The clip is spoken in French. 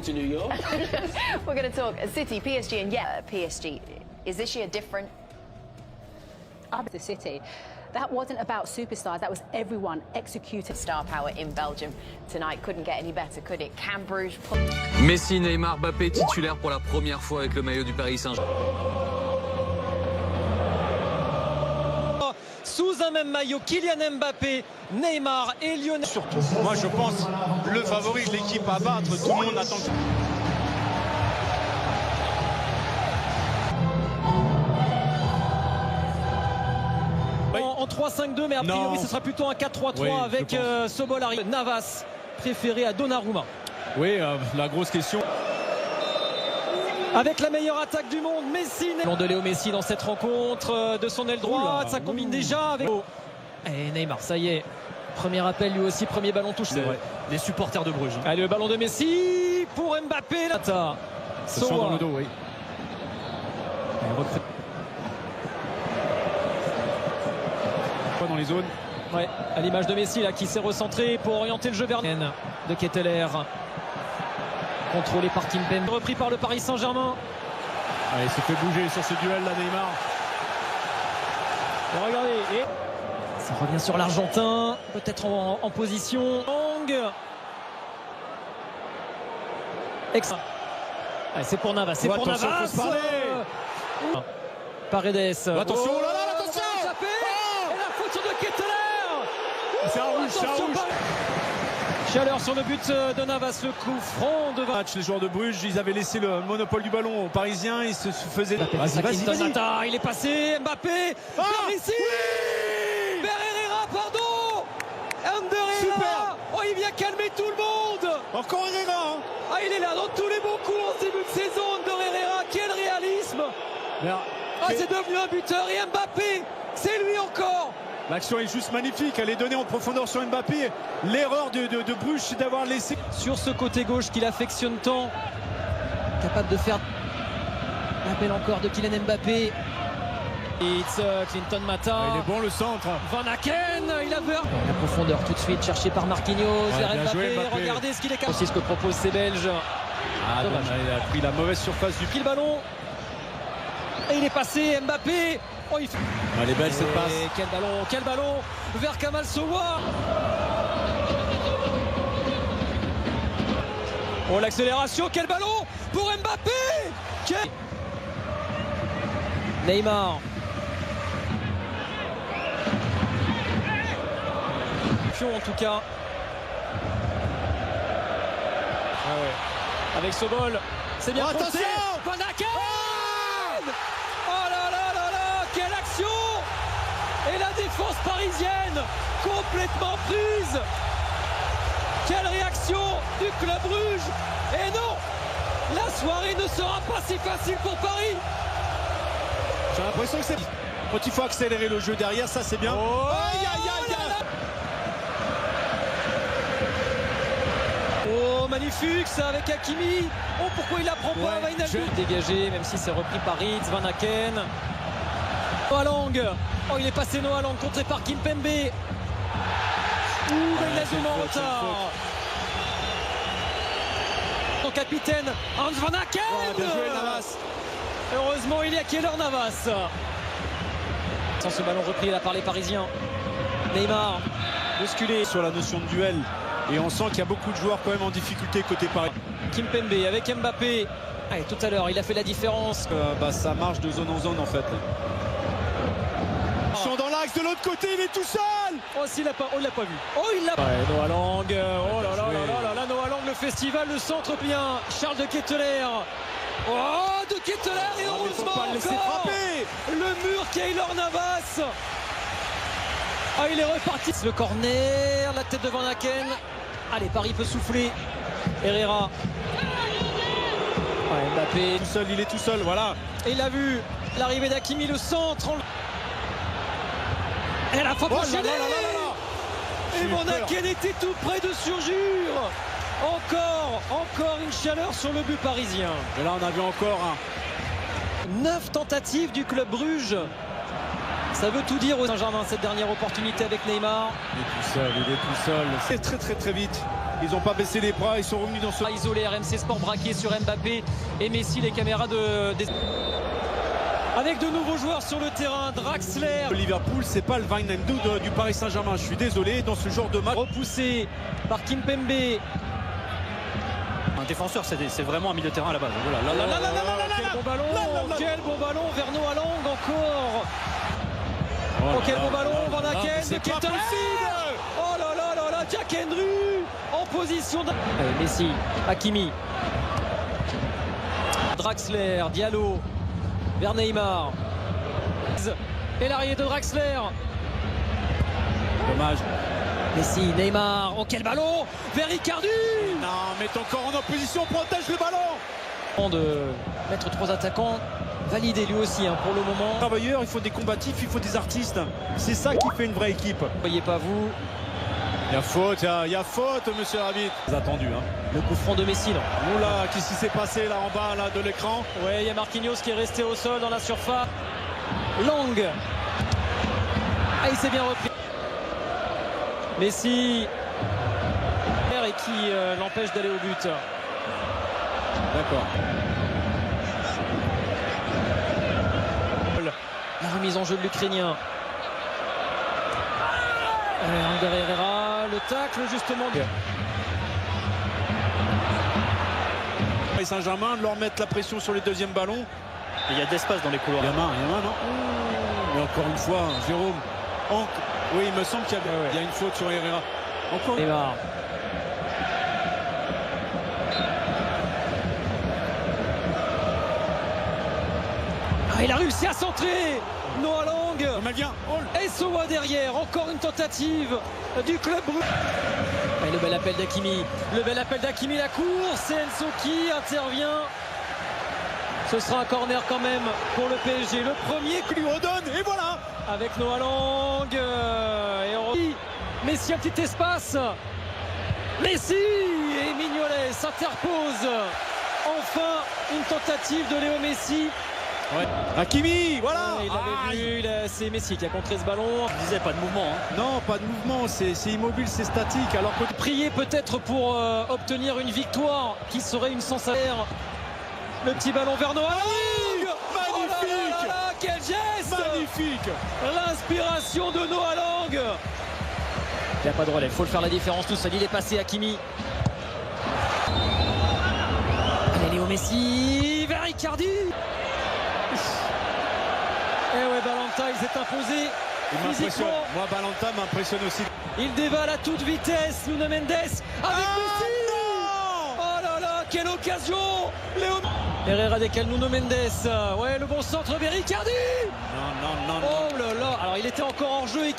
to New York. We're going to talk City, PSG, and yeah, PSG. Is this year different? The City. That wasn't about superstars, that was everyone executed. Star power in Belgium tonight couldn't get any better, could it? Can Bruges... Messi, Neymar, Mbappé titulaire pour la première fois avec le maillot du Paris Saint-Germain. Sous un même maillot, Kylian Mbappé, Neymar et Lionel. Surtout, moi je pense le favori de l'équipe à battre, tout le monde attend. En 3-5-2, mais a priori ce sera plutôt un 4-3-3 oui, avec Sobol arrive. Navas préféré à Donnarumma. Oui, la grosse question. Avec la meilleure attaque du monde, Messi. Ballon de Léo Messi dans cette rencontre de son aile droite, ça combine déjà avec... Et Neymar, ça y est. Premier appel lui aussi, premier ballon touché. C'est vrai. Les supporters de Bruges. Allez, le ballon de Messi pour Mbappé. Là. Soa dans le dos, oui. Dans les zones. Ouais, à l'image de Messi là qui s'est recentré pour orienter le jeu vers de Ketteler. Contrôlé par Kimpembe. Repris par le Paris Saint-Germain. Il s'est fait bouger sur ce duel là, Neymar. Et regardez, et ça revient sur l'Argentin, peut-être en position. C'est pour Navas, c'est pour Navas. Paredes. Attention, oh là là, attention. Et la faute de Ketteler. C'est un rouge, c'est un rouge. Chaleur sur le but de Navas, le coup franc de match. Les joueurs de Bruges, ils avaient laissé le monopole du ballon aux Parisiens, ils se faisaient... Vas-y. Il est passé, Mbappé, ici oui vers Herrera, pardon. Ander Herrera. Oh, il vient calmer tout le monde. Encore Herrera. Ah, il est là dans tous les bons coups en ce début de saison, Ander Herrera, quel réalisme. C'est devenu un buteur et Mbappé, c'est lui encore. L'action est juste magnifique, elle est donnée en profondeur sur Mbappé. L'erreur de Bruges, c'est d'avoir laissé... Sur ce côté gauche qu'il affectionne tant, capable de faire l'appel encore de Kylian Mbappé. Clinton Mata. Il est bon le centre. Van Aken, il a peur. La profondeur tout de suite cherchée par Marquinhos. Mbappé. Regardez ce qu'il est capable. C'est ce que proposent ces Belges. Dommage. Il a pris la mauvaise surface du le ballon. Et il est passé, Mbappé. Oh, elle est belle cette passe. Quel ballon vers Kamal Sowa. Oh, l'accélération, quel ballon pour Mbappé. Neymar. En tout cas. Avec Sobol, c'est bien attention. Van Aken. Oh là là là là, quelle action. Et la défense parisienne complètement prise. Quelle réaction du club Bruges. Et non, la soirée ne sera pas si facile pour Paris. J'ai l'impression que c'est... Quand il faut accélérer le jeu derrière, ça c'est bien. Oh, aïe. Oh, magnifique ça avec Hakimi. Oh, pourquoi il la prend pas, Wijnaldum. Dégagé, même si c'est repris par Ritz, Van Aken. Noah Lang. Oh, il est passé Noah Lang, contré par Kimpembe. Wijnaldum en retard. Son capitaine, Hans Van Aken. Bien joué, Navas. Heureusement, il y a Keller Navas. Sans ce ballon repris là par les Parisiens. Neymar, bousculé. Sur la notion de duel. Et on sent qu'il y a beaucoup de joueurs quand même en difficulté côté Paris. Kimpembe avec Mbappé. Allez, tout à l'heure, il a fait la différence. Ça marche de zone en zone en fait. Ils sont dans l'axe de l'autre côté, il est tout seul. Oh, s'il l'a pas, il l'a pas vu. Oh, il l'a. Noah Lang. Oh là là là là, Noah Lang, le festival, le centre bien. Charles de Ketteler. Oh, de Ketteler et heureusement pas le laisser frapper. Le mur Keylor Navas. Ah, il est reparti. Le corner, la tête de Van Aken. Allez, Paris peut souffler. Herrera. Mbappé. Tout seul, il est tout seul, voilà. Et il a vu l'arrivée d'Hakimi, le centre. Et la faute enchaînée. Et Van Aken était tout près de surjure. Encore une chaleur sur le but parisien. Et là, on a vu encore 9 tentatives du club Bruges. Ça veut tout dire au Saint-Germain, cette dernière opportunité avec Neymar. Il est tout seul. C'est très vite. Ils n'ont pas baissé les bras, ils sont revenus dans ce... Isolé, RMC Sport braqué sur Mbappé et Messi, les caméras avec de nouveaux joueurs sur le terrain. Draxler. Liverpool, c'est pas le Wijnaldum du Paris Saint-Germain. Je suis désolé, dans ce genre de match. Repoussé par Kimpembe. Un défenseur, c'est vraiment un milieu de terrain à la base. Voilà. Quel bon ballon, quel bon ballon vers Noah Lang encore. Oh, quel bon ballon, Van Aken, c'est qui est pas possible. Oh là là là là, Jack Henry en position de... Allez, Messi, Hakimi, Draxler, Diallo, vers Neymar. Et l'arrivée de Draxler. Dommage. Messi, Neymar, oh quel ballon vers Icardi. Non, mets ton corps en opposition, protège le ballon. De mettre 3 attaquants, validé lui aussi pour le moment. Travailleurs, il faut des combatifs, il faut des artistes. C'est ça qui fait une vraie équipe. Voyez pas vous. Il y a faute, il y a faute, monsieur l'arbitre. C'est attendu. Le coup franc de Messi, non. Oula, qu'est-ce qui s'est passé là en bas là, de l'écran? Ouais, il y a Marquinhos qui est resté au sol dans la surface. Lang. Ah, il s'est bien repris. Messi. Et qui l'empêche d'aller au but. D'accord. La remise en jeu de l'Ukrainien. Ander Herrera, le tacle justement. Paris Saint-Germain de leur mettre la pression sur les deuxièmes ballons. Il y a de l'espace dans les couloirs. Il y a main, non? Mais encore une fois, Jérôme. Oui, il me semble qu'il y a une faute sur Herrera. Encore. Neymar. Il a réussi à centrer. Noah Lang. Et Sowa derrière. Encore une tentative du club brûlé. Le bel appel d'Hakimi. Le bel appel d'Hakimi, la course. Et Enzo qui intervient. Ce sera un corner quand même pour le PSG. Le premier qui lui redonne. Et voilà. Avec Noah Lang. Et on... Messi, un petit espace. Messi et Mignolet s'interpose. Enfin, une tentative de Léo Messi. Ouais. Hakimi, voilà. Il l'avait vu, c'est Messi qui a contré ce ballon. Je disais pas de mouvement. Non, pas de mouvement, c'est immobile, c'est statique. Alors que prier peut-être pour obtenir une victoire qui serait une sensation. Le petit ballon vers Noah. Magnifique. Oh là là, quel geste. Magnifique. L'inspiration de Noah Lang. Il n'y a pas de relais, il faut le faire la différence tout seul. Il est passé Hakimi. Allez, Léo Messi vers Icardi. Et ouais, Balanta, il s'est imposé physiquement. Moi, Balanta m'impressionne aussi. Il dévale à toute vitesse, Nuno Mendes avec Messi. Oh là là, quelle occasion. Léo Herrera décale Nuno Mendes. Ouais, le bon centre vers Icardi. Non. Oh là là, alors il était encore en jeu.